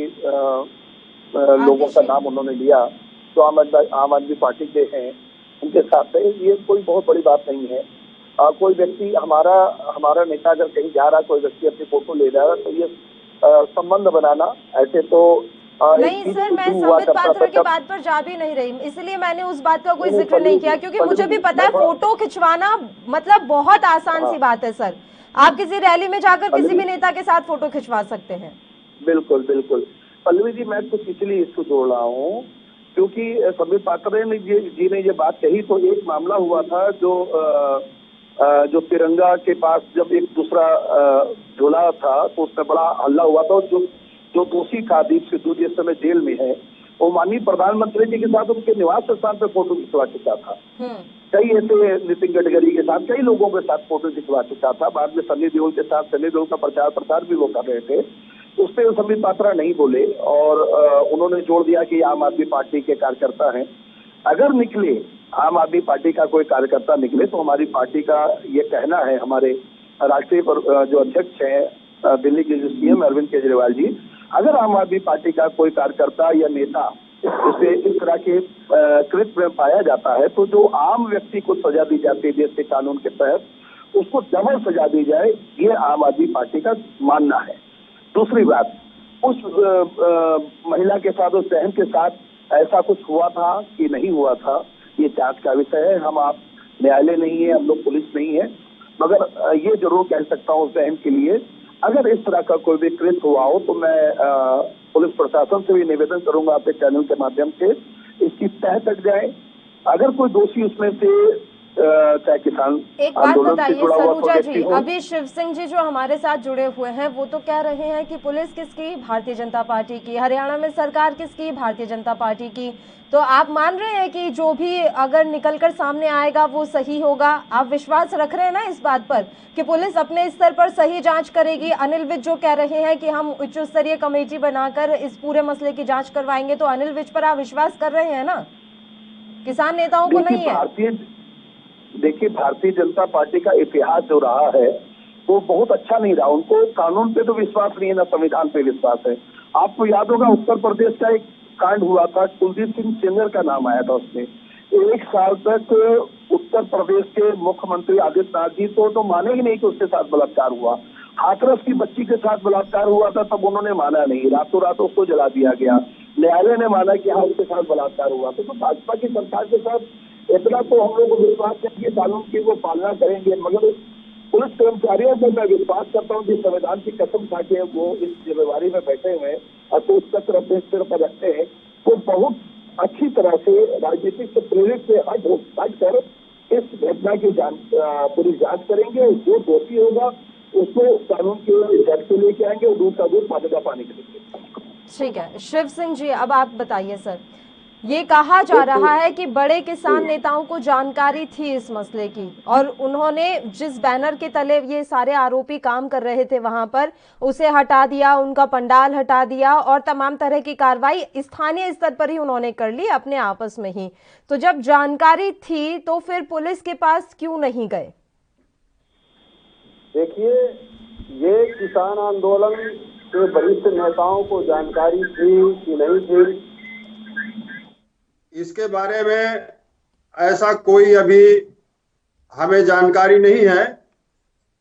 S13: लोगों का नाम उन्होंने लिया जो आम आदमी पार्टी के हैं, उनके साथ है। ये कोई बहुत बड़ी बात नहीं है। कोई व्यक्ति, हमारा नेता अगर कहीं जा रहा, कोई व्यक्ति अपनी फोटो ले जा रहा, तो ये संबंध बनाना ऐसे तो
S1: नहीं सर, मैं संबित पात्रा की बात पर जा भी नहीं रही, इसलिए मैंने उस बात का कोई जिक्र नहीं किया, क्योंकि मुझे भी पता है फोटो खिंचवाना मतलब बहुत आसान सी बात है सर। आप किसी रैली में जाकर किसी भी नेता के साथ फोटो खिंचवा सकते हैं।
S13: बिल्कुल बिल्कुल पल्लवी जी, मैं कुछ इसलिए इसको जोड़ रहा हूँ क्योंकि संबित पात्रा जी ने ये बात कही, तो एक मामला हुआ था जो तिरंगा के पास जब एक दूसरा झूला था तो उसमें बड़ा हल्ला हुआ था। जो दोषी था दीप सिद्धू जिस समय जेल में है, वो माननीय प्रधानमंत्री जी के साथ उनके निवास स्थान पर फोटो खिंचवा चुका था। कई ऐसे नितिन गडकरी के साथ, कई लोगों के साथ फोटो खिंचवा चुका था। बाद में सनी देओल के साथ, सनी देओल का प्रचार प्रसार भी वो कर रहे थे, उस पर संबित पात्रा नहीं बोले और उन्होंने जोड़ दिया कि आम आदमी पार्टी के कार्यकर्ता हैं। अगर निकले आम आदमी पार्टी का कोई कार्यकर्ता निकले तो हमारी पार्टी का ये कहना है, हमारे राष्ट्रीय जो अध्यक्ष हैं दिल्ली के जो CM अरविंद केजरीवाल जी, अगर आम आदमी पार्टी का कोई कार्यकर्ता या नेता उसे इस तरह के कृत्य में पाया जाता है तो जो आम व्यक्ति को सजा दी जाती है देश के कानून के तहत, उसको डबल सजा दी जाए, ये आम आदमी पार्टी का मानना है। दूसरी बात, उस महिला के साथ, उस बहन के साथ ऐसा कुछ हुआ था कि नहीं हुआ था, ये जांच का विषय है। हम आप न्यायालय नहीं है, हम लोग पुलिस नहीं है, मगर ये जरूर कह सकता हूँ उस बहन के लिए, अगर इस तरह का कोई भी कृत्य हुआ हो तो मैं पुलिस प्रशासन से भी निवेदन करूंगा आपके चैनल के माध्यम से इसकी तह तक जाए। अगर कोई दोषी उसमें से चाहे किसान
S1: एक बात बताइए सरूजा जी, अभी शिव सिंह जी जो हमारे साथ जुड़े हुए हैं वो तो कह रहे हैं कि पुलिस किसकी, भारतीय जनता पार्टी की, हरियाणा में सरकार किसकी, भारतीय जनता पार्टी की। तो आप मान रहे हैं कि जो भी अगर निकलकर सामने आएगा वो सही होगा? आप विश्वास रख रहे हैं ना इस बात पर कि पुलिस अपने स्तर पर सही जांच करेगी? अनिल विज जो कह रहे हैं कि हम उच्च स्तरीय कमेटी बनाकर इस पूरे मसले की जांच करवाएंगे, तो अनिल विज पर आप विश्वास कर रहे हैं ना? किसान नेताओं को नहीं है।
S13: देखिए, भारतीय जनता पार्टी का इतिहास जो रहा है वो बहुत अच्छा नहीं रहा। उनको कानून पे तो विश्वास नहीं है, ना संविधान पे विश्वास है। आपको याद होगा उत्तर प्रदेश का एक कांड हुआ था, कुलदीप सिंह सेंगर का नाम आया था उसमें। 1 साल तक उत्तर प्रदेश के मुख्यमंत्री आदित्यनाथ जी तो माने ही नहीं कि उसके साथ बलात्कार हुआ। हाथरस की बच्ची के साथ बलात्कार हुआ था, तब उन्होंने माना नहीं, रातों रात उसको जला दिया गया। न्यायालय ने माना कि हाँ उसके साथ बलात्कार हुआ। तो भाजपा की सरकार के साथ इतना तो हम लोग को विश्वास है कि कानून की वो पालना करेंगे, मगर पुलिस कर्मचारियों को मैं विश्वास करता हूँ कि संविधान की कसम खा के वो इस जिम्मेवारी में बैठे हुए हैं और तो उस तक अपने सिर पर रखते हैं, वो बहुत अच्छी तरह से राजनीतिक से प्रेरित से हट कर इस घटना की पूरी जांच करेंगे। जो दोषी होगा उसको कानून के जड़ पे लेके आएंगे और दूध का दूध पानी का पानी करेंगे।
S1: ठीक है शिव सिंह जी, अब आप बताइए सर, ये कहा जा रहा है कि बड़े किसान नेताओं को जानकारी थी इस मसले की और उन्होंने जिस बैनर के तले ये सारे आरोपी काम कर रहे थे वहां पर उसे हटा दिया, उनका पंडाल हटा दिया और तमाम तरह की कार्रवाई स्थानीय स्तर पर ही उन्होंने कर ली अपने आपस में ही। तो जब जानकारी थी तो फिर पुलिस के पास क्यों नहीं गए?
S14: देखिए, ये किसान आंदोलन के वरिष्ठ नेताओं को जानकारी थी कि नहीं थी,
S8: इसके बारे में ऐसा कोई अभी हमें जानकारी नहीं है,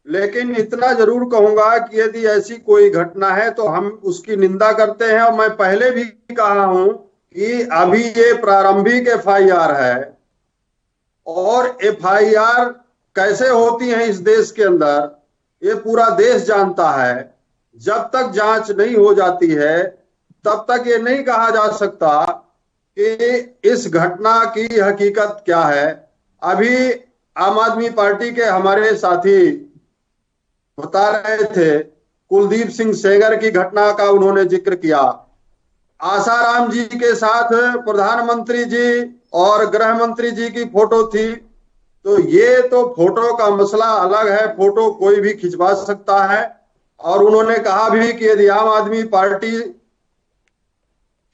S8: लेकिन इतना जरूर कहूंगा कि यदि ऐसी कोई घटना है तो हम उसकी निंदा करते हैं। और मैं पहले भी कहा हूं कि अभी ये प्रारंभिक FIR है और FIR कैसे होती है इस देश के अंदर ये पूरा देश जानता है। जब तक जांच नहीं हो जाती है तब तक ये नहीं कहा जा सकता कि इस घटना की हकीकत क्या है। अभी आम आदमी पार्टी के हमारे साथी बता रहे थे, कुलदीप सिंह सेंगर की घटना का उन्होंने जिक्र किया। आसाराम जी के साथ प्रधानमंत्री जी और गृह मंत्री जी की फोटो थी, तो ये तो फोटो का मसला अलग है, फोटो कोई भी खिंचवा सकता है। और उन्होंने कहा भी कि यदि आम आदमी पार्टी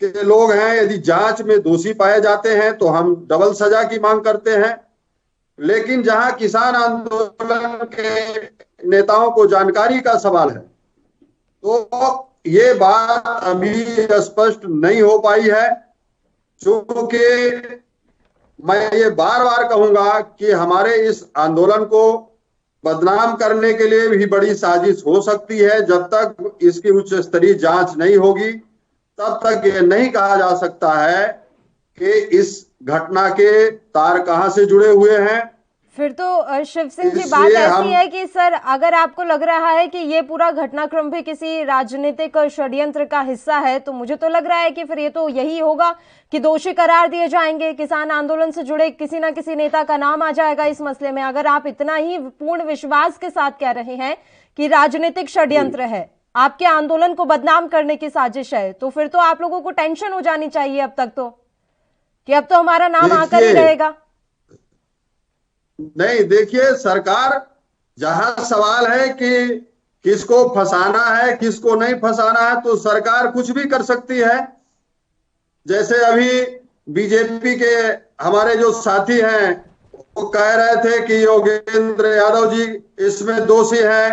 S8: के लोग हैं, यदि जांच में दोषी पाए जाते हैं तो हम डबल सजा की मांग करते हैं। लेकिन जहां किसान आंदोलन के नेताओं को जानकारी का सवाल है तो ये बात अभी स्पष्ट नहीं हो पाई है, क्योंकि मैं ये बार बार कहूंगा कि हमारे इस आंदोलन को बदनाम करने के लिए भी बड़ी साजिश हो सकती है। जब तक इसकी उच्च स्तरीय जांच नहीं होगी तब तक ये नहीं कहा जा सकता है कि इस घटना के तार कहां से जुड़े हुए हैं।
S1: फिर तो शिव सिंह जी बात ऐसी है कि सर अगर आपको लग रहा है कि ये पूरा घटनाक्रम भी किसी राजनीतिक षड्यंत्र का हिस्सा है तो मुझे तो लग रहा है कि फिर ये तो यही होगा कि दोषी करार दिए जाएंगे, किसान आंदोलन से जुड़े किसी ना किसी नेता का नाम आ जाएगा इस मसले में। अगर आप इतना ही पूर्ण विश्वास के साथ कह रहे हैं कि राजनीतिक षड्यंत्र है, आपके आंदोलन को बदनाम करने की साजिश है, तो फिर तो आप लोगों को टेंशन हो जानी चाहिए अब तक तो कि अब तो हमारा नाम आकर ही रहेगा।
S8: नहीं, देखिए, सरकार जहां सवाल है कि किसको फंसाना है किसको नहीं फंसाना है तो सरकार कुछ भी कर सकती है। जैसे अभी बीजेपी के हमारे जो साथी हैं वो कह रहे थे कि योगेंद्र यादव जी इसमें दोषी हैं,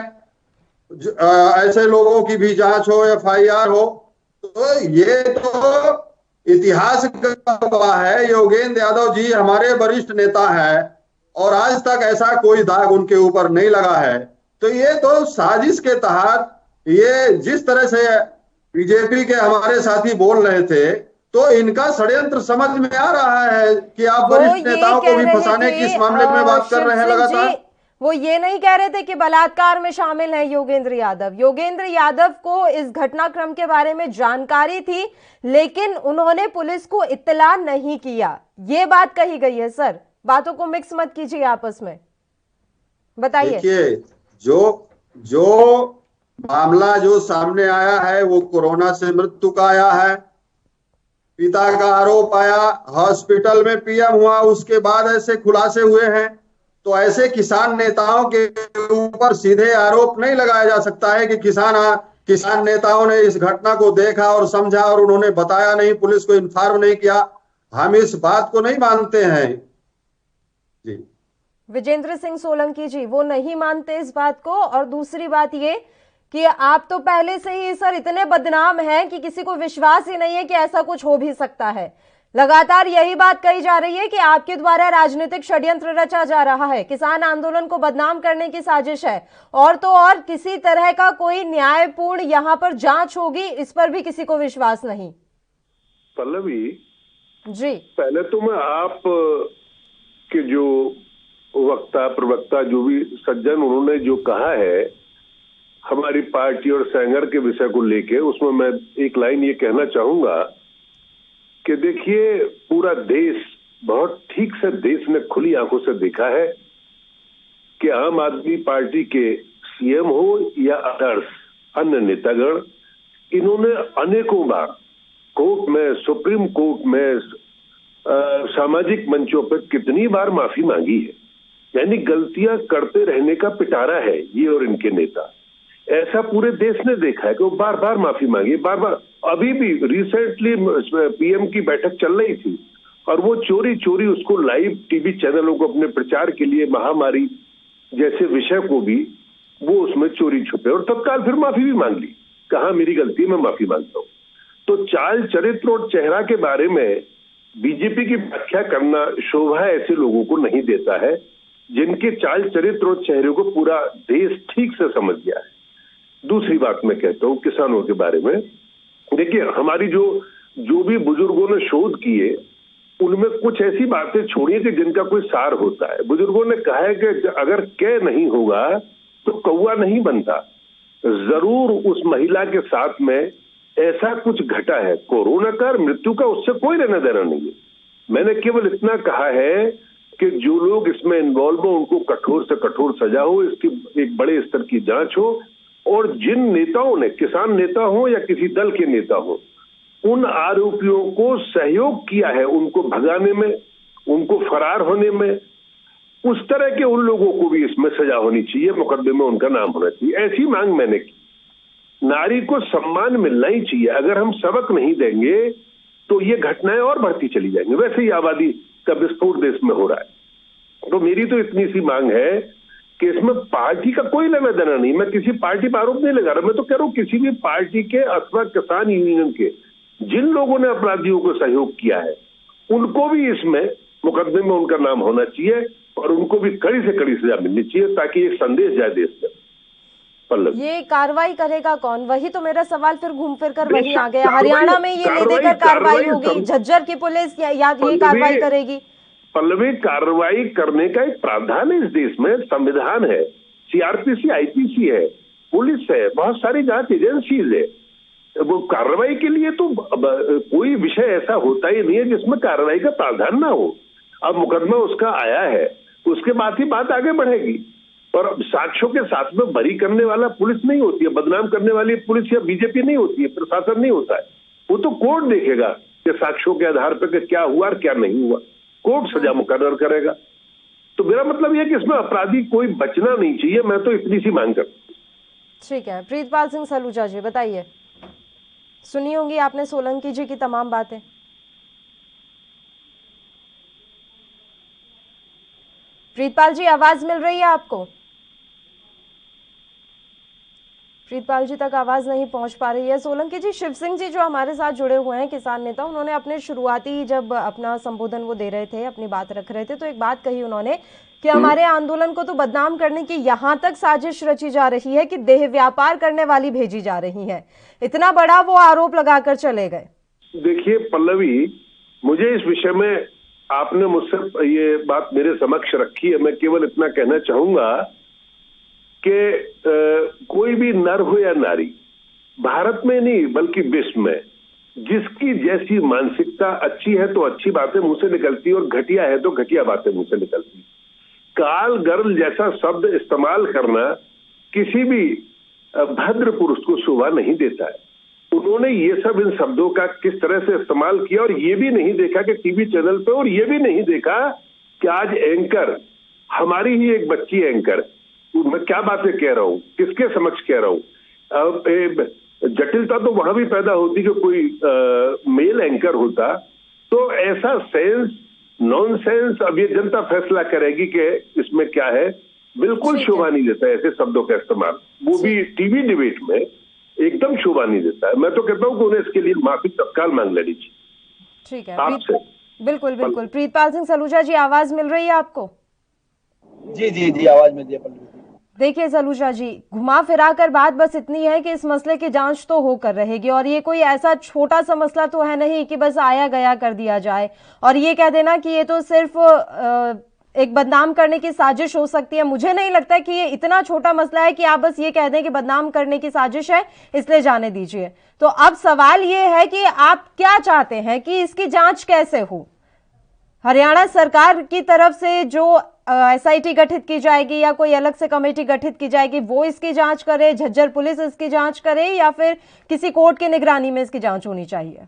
S8: ऐसे लोगों की भी जांच हो, FIR हो। तो ये तो इतिहास गवाह है, योगेंद्र यादव जी हमारे वरिष्ठ नेता हैं और आज तक ऐसा कोई दाग उनके ऊपर नहीं लगा है। तो ये तो साजिश के तहत ये जिस तरह से बीजेपी के हमारे साथी बोल रहे थे तो इनका षड्यंत्र समझ में आ रहा है कि आप वरिष्ठ नेताओं को भी फंसाने की इस मामले में बात कर रहे हैं लगातार।
S1: वो ये नहीं कह रहे थे कि बलात्कार में शामिल है योगेंद्र यादव। योगेंद्र यादव को इस घटनाक्रम के बारे में जानकारी थी लेकिन उन्होंने पुलिस को इत्तला नहीं किया, ये बात कही गई है। सर बातों को मिक्स मत कीजिए आपस में, बताइए।
S8: देखिए, जो मामला जो सामने आया है वो कोरोना से मृत्यु का आया है। पिता का आरोप आया, हॉस्पिटल में PM हुआ, उसके बाद ऐसे खुलासे हुए हैं। तो ऐसे किसान नेताओं के ऊपर सीधे आरोप नहीं लगाया जा सकता है कि किसान नेताओं ने इस घटना को देखा और समझा और उन्होंने बताया नहीं, पुलिस को इन्फॉर्म नहीं किया। हम इस बात को नहीं मानते हैं जी।
S1: विजेंद्र सिंह सोलंकी जी वो नहीं मानते इस बात को, और दूसरी बात ये कि आप तो पहले से ही सर इतने बदनाम हैं कि किसी को विश्वास ही नहीं है कि ऐसा कुछ हो भी सकता है। लगातार यही बात कही जा रही है कि आपके द्वारा राजनीतिक षड्यंत्र रचा जा रहा है, किसान आंदोलन को बदनाम करने की साजिश है, और तो और किसी तरह का कोई न्यायपूर्ण यहाँ पर जांच होगी इस पर भी किसी को विश्वास नहीं।
S9: पल्लवी
S1: जी,
S9: पहले तो मैं आप के जो वक्ता प्रवक्ता जो भी सज्जन उन्होंने जो कहा है हमारी पार्टी और सेंगर के विषय को लेके, उसमें मैं एक लाइन ये कहना चाहूंगा कि देखिए पूरा देश बहुत ठीक से देश ने खुली आंखों से देखा है कि आम आदमी पार्टी के सीएम हो या अदर्स अन्य नेतागण, इन्होंने अनेकों बार कोर्ट में, सुप्रीम कोर्ट में, सामाजिक मंचों पर कितनी बार माफी मांगी है। यानी गलतियां करते रहने का पिटारा है ये और इनके नेता। ऐसा पूरे देश ने देखा है कि वो बार बार माफी मांगी, बार बार। अभी भी रिसेंटली पीएम की बैठक चल रही थी और वो चोरी चोरी उसको लाइव टीवी चैनलों को अपने प्रचार के लिए महामारी जैसे विषय को भी वो उसमें चोरी छुपे और तत्काल फिर माफी भी मांग ली, कहा मेरी गलती है मैं माफी मांगता हूं। तो चाल चरित्र और चेहरा के बारे में बीजेपी की व्याख्या करना शोभा ऐसे लोगों को नहीं देता है जिनके चाल चरित्र और चेहरे को पूरा देश ठीक से समझ गया है। दूसरी बात मैं कहता हूं किसानों के बारे में, देखिए हमारी जो भी बुजुर्गों ने शोध किए उनमें कुछ ऐसी बातें छोड़िए कि जिनका कोई सार होता है। बुजुर्गों ने कहा है कि अगर कै नहीं होगा तो कौवा नहीं बनता। जरूर उस महिला के साथ में ऐसा कुछ घटा है, कोरोना का मृत्यु का उससे कोई लेना देना नहीं है। मैंने केवल इतना कहा है कि जो लोग इसमें इन्वॉल्व हो उनको कठोर से कठोर सजा हो, इसकी एक बड़े स्तर की जांच हो, और जिन नेताओं ने, किसान नेता हो या किसी दल के नेता हो, उन आरोपियों को सहयोग किया है उनको भगाने में, उनको फरार होने में, उस तरह के उन लोगों को भी इसमें सजा होनी चाहिए, मुकदमे में उनका नाम होना चाहिए। ऐसी मांग मैंने की। नारी को सम्मान मिलना ही चाहिए। अगर हम सबक नहीं देंगे तो ये घटनाएं और बढ़ती चली जाएंगी। वैसे ही आबादी का विस्फोट देश में हो रहा है। तो मेरी तो इतनी सी मांग है कि इसमें पार्टी का कोई लेना देना नहीं। मैं किसी पार्टी पर आरोप नहीं लगा रहा, मैं तो कह रहा हूं किसी भी पार्टी के अथवा किसान यूनियन के जिन लोगों ने अपराधियों को सहयोग किया है उनको भी इसमें मुकदमे में उनका नाम होना चाहिए और उनको भी कड़ी से कड़ी सजा मिलनी चाहिए ताकि एक संदेश जाए देश में। पल्लव, ये
S1: कार्रवाई करेगा कौन? वही तो मेरा सवाल फिर घूम फिर कर वही आ गया। हरियाणा में ये ले देकर कार्रवाई होगी, झज्जर की पुलिस या ये कार्रवाई करेगी?
S9: पल्लवी, कार्रवाई करने का एक प्रावधान है इस देश में, संविधान है, सीआरपीसी, आईपीसी है, पुलिस है, बहुत सारी जांच एजेंसीज है। वो कार्रवाई के लिए तो कोई विषय ऐसा होता ही नहीं है जिसमें कार्रवाई का प्रावधान ना हो। अब मुकदमा उसका आया है, उसके बाद ही बात आगे बढ़ेगी। और साक्ष्यों के साथ में बरी करने वाला पुलिस नहीं होती है, बदनाम करने वाली पुलिस या बीजेपी नहीं होती है, प्रशासन नहीं होता है। वो तो कोर्ट देखेगा कि साक्ष्यों के आधार पर क्या हुआ और क्या नहीं हुआ, कोर्ट सजा मुकर्रर करेगा। तो मेरा मतलब यह कि इसमें अपराधी कोई बचना नहीं चाहिए। मैं तो इतनी सी मांग करता हूं।
S1: ठीक है, प्रीतपाल सिंह सलूजा जी बताइए, सुनी होंगी आपने सोलंकी जी की तमाम बातें। प्रीतपाल जी आवाज मिल रही है आपको? प्रीतपाल जी तक आवाज नहीं पहुंच पा रही है। सोलंकी जी, शिव सिंह जी जो हमारे साथ जुड़े हुए हैं, किसान नेता, उन्होंने अपने शुरुआती जब अपना संबोधन वो दे रहे थे, अपनी बात रख रहे थे, तो एक बात कही उन्होंने कि हमारे आंदोलन को तो बदनाम करने की यहाँ तक साजिश रची जा रही है कि देह व्यापार करने वाली भेजी जा रही है। इतना बड़ा वो आरोप लगाकर चले गए।
S9: देखिए पल्लवी, मुझे इस विषय में आपने मुझसे ये बात मेरे समक्ष रखी है। मैं केवल इतना कहना चाहूंगा कि कोई भी नर हो या नारी, भारत में नहीं बल्कि विश्व में, जिसकी जैसी मानसिकता अच्छी है तो अच्छी बातें मुंह से निकलती और घटिया है तो घटिया बातें मुंह से निकलती। काल गर्ल जैसा शब्द इस्तेमाल करना किसी भी भद्र पुरुष को शोभा नहीं देता है। उन्होंने ये सब इन शब्दों का किस तरह से इस्तेमाल किया और ये भी नहीं देखा कि टीवी चैनल पे, और ये भी नहीं देखा कि आज एंकर, हमारी ही एक बच्ची एंकर, मैं क्या बातें कह रहा हूं, किसके समक्ष कह रहा हूं। जटिलता तो वहां भी पैदा होती कि कोई मेल एंकर होता। तो ऐसा सेंस नॉनसेंस अब ये जनता फैसला करेगी कि इसमें क्या है, बिल्कुल शोभा नहीं देता है ऐसे शब्दों का इस्तेमाल, वो भी टीवी डिबेट में एकदम शोभा नहीं देता है। मैं तो कहता हूँ कि उन्हें इसके लिए माफी तत्काल मांग लेनी चाहिए।
S1: ठीक है,
S9: आपसे
S1: बिल्कुल बिल्कुल। प्रीतपाल सिंह सलूजा जी, आवाज मिल रही है आपको?
S15: जी जी जी, आवाज मिल रही है पल्लवी जी।
S1: देखिए सलूजा जी, घुमा फिरा कर बात बस इतनी है कि इस मसले की जांच तो होकर रहेगी, और ये कोई ऐसा छोटा सा मसला तो है नहीं कि बस आया गया कर दिया जाए और ये कह देना कि ये तो सिर्फ एक बदनाम करने की साजिश हो सकती है। मुझे नहीं लगता कि ये इतना छोटा मसला है कि आप बस ये कह दें कि बदनाम करने की साजिश है इसलिए जाने दीजिए। तो अब सवाल ये है कि आप क्या चाहते हैं कि इसकी जांच कैसे हो? हरियाणा सरकार की तरफ से जो एसआईटी गठित की जाएगी या कोई अलग से कमेटी गठित की जाएगी वो इसकी जांच करे, झज्जर पुलिस इसकी जांच करे, या फिर किसी कोर्ट की निगरानी में इसकी जांच होनी चाहिए?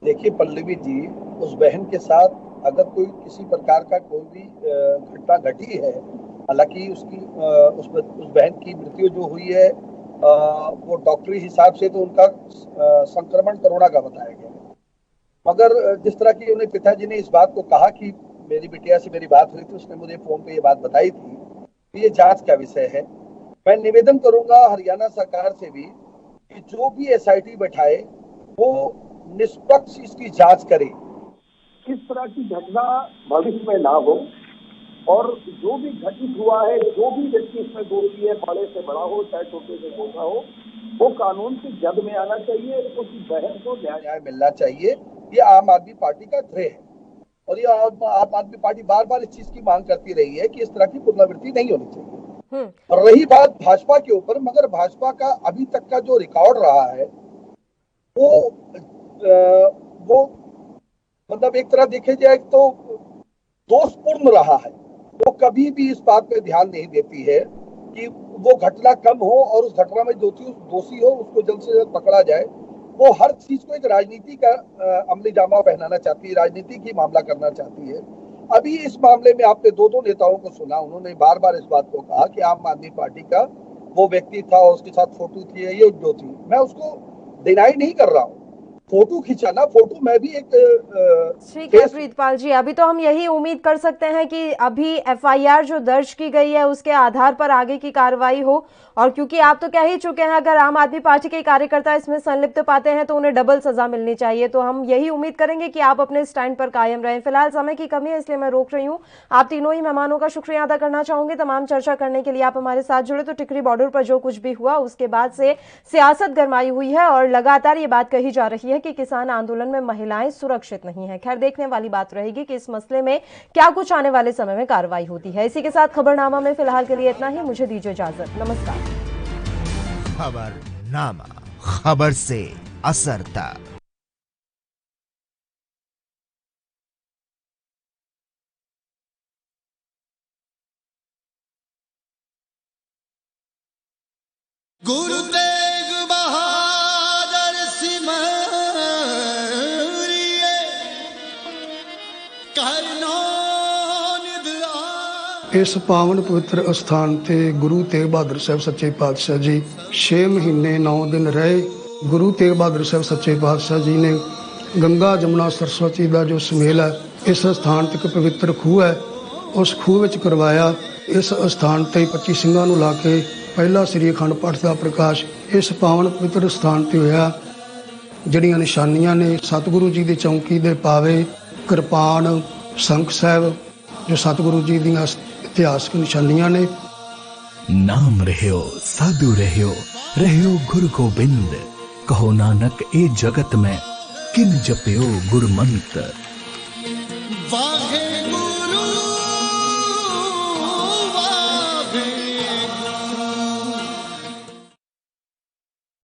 S15: देखिए पल्लवी जी, उस बहन के साथ अगर कोई किसी प्रकार का कोई भी घटना घटी है, हालांकि उसकी उस बहन की मृत्यु जो हुई है वो डॉक्टरी हिसाब से तो उनका संक्रमण कोरोना का बताया गया, मगर जिस तरह की उन्हें पिताजी ने इस बात को कहा कि मेरी बिटिया से मेरी बात हुई थी, उसने मुझे फोन पे ये बात बताई थी, तो ये जांच का विषय है। मैं निवेदन करूंगा हरियाणा सरकार से भी कि जो भी एसआईटी बैठाए वो निष्पक्ष इसकी जांच करे,
S13: किस तरह की घटना भविष्य में ना हो, और जो भी घटित हुआ है, जो भी व्यक्ति इसमें दोषी है, बड़े से बड़ा हो चाहे छोटे से छोटा हो, वो कानून की जद में आना चाहिए, उस बहन को न्याय
S15: मिलना चाहिए। ये आम आदमी पार्टी का ध्येय है और ये आम आदमी पार्टी बार बार इस चीज की मांग करती रही है कि इस तरह की पुनरावृत्ति नहीं होनी चाहिए। और रही बात भाजपा के ऊपर, मगर भाजपा का अभी तक का जो रिकॉर्ड रहा है वो मतलब एक तरह देखे जाए तो दोषपूर्ण रहा है। वो कभी भी इस बात पे ध्यान नहीं देती है कि वो घटना कम हो और उस घटना में दोषी हो उसको जल्द से जल्द पकड़ा जाए। वो हर चीज को एक राजनीति का अमली जामा पहनाना चाहती है, राजनीति की मामला करना चाहती है। अभी इस मामले में आपने दो नेताओं को सुना, उन्होंने बार बार इस बात को कहा कि आम आदमी पार्टी का वो व्यक्ति था और उसके साथ फोटो थी, ये जो थी, मैं उसको डिनाई नहीं कर रहा हूँ, फोटो खिंचाना, फोटो में भी एक
S1: ठीक है प्रीतपाल जी, अभी तो हम यही उम्मीद कर सकते हैं कि अभी एफआईआर जो दर्ज की गई है उसके आधार पर आगे की कार्रवाई हो, और क्योंकि आप तो कह ही चुके हैं अगर आम आदमी पार्टी के कार्यकर्ता इसमें संलिप्त पाते हैं तो उन्हें डबल सजा मिलनी चाहिए, तो हम यही उम्मीद करेंगे कि आप अपने स्टैंड पर कायम रहें। फिलहाल समय की कमी है इसलिए मैं रोक रही हूँ। आप तीनों ही मेहमानों का शुक्रिया अदा करना चाहूंगी, तमाम चर्चा करने के लिए आप हमारे साथ जुड़े। तो टिकरी बॉर्डर पर जो कुछ भी हुआ उसके बाद से सियासत गरमाई हुई है और लगातार ये बात कही जा रही है कि किसान आंदोलन में महिलाएं सुरक्षित नहीं है। खैर, देखने वाली बात रहेगी कि इस मसले में क्या कुछ आने वाले समय में कार्रवाई होती है। इसी के साथ खबरनामा में फिलहाल के लिए इतना ही। मुझे दीजिए इजाजत, नमस्कार।
S2: खबरनामा, खबर से असर तक।
S10: गुरु तेग बहादुर सिमरिए करनो निध।
S16: इस पावन पवित्र अस्थान ते गुरु तेग बहादुर साहब सच्चे पातशाह जी 6 महीने 9 दिन रहे। गुरु तेग बहादुर साहब सच्चे पातशाह जी ने गंगा जमुना सरस्वती का जो सुमेल है इस अस्थान ते एक पवित्र खूह है, उस खूह विच करवाया। इस अस्थान ते 25 ਸਿੰਘਾਂ ਨੂੰ ਲਾ ਕੇ ਪਹਿਲਾ ਸ੍ਰੀ ਅਖੰਡ ਪਾਠ ਦਾ ਪ੍ਰਕਾਸ਼ ਇਸ ਪਾਵਨ ਪਵਿੱਤਰ ਸਥਾਨ ਤੇ ਹੋਇਆ। ਜਿਹੜੀਆਂ ਨਿਸ਼ਾਨੀਆਂ ਨੇ ਸਤਿਗੁਰੂ ਜੀ ਦੀ ਚੌਂਕੀ ਦੇ ਪਾਵੇ, ਕਿਰਪਾਨ, ਸੰਖ ਸਾਹਿਬ, ਜੋ ਸਤਿਗੁਰੂ ਜੀ ਦੀਆਂ ਇਤਿਹਾਸਕ ਨਿਸ਼ਾਨੀਆਂ ਨੇ।
S11: नाम रहियो साधु रहियो गुरु गोबिंद, कहो नानक ए जगत में किन जपियो गुरमंत्र।
S10: वाहे गुरु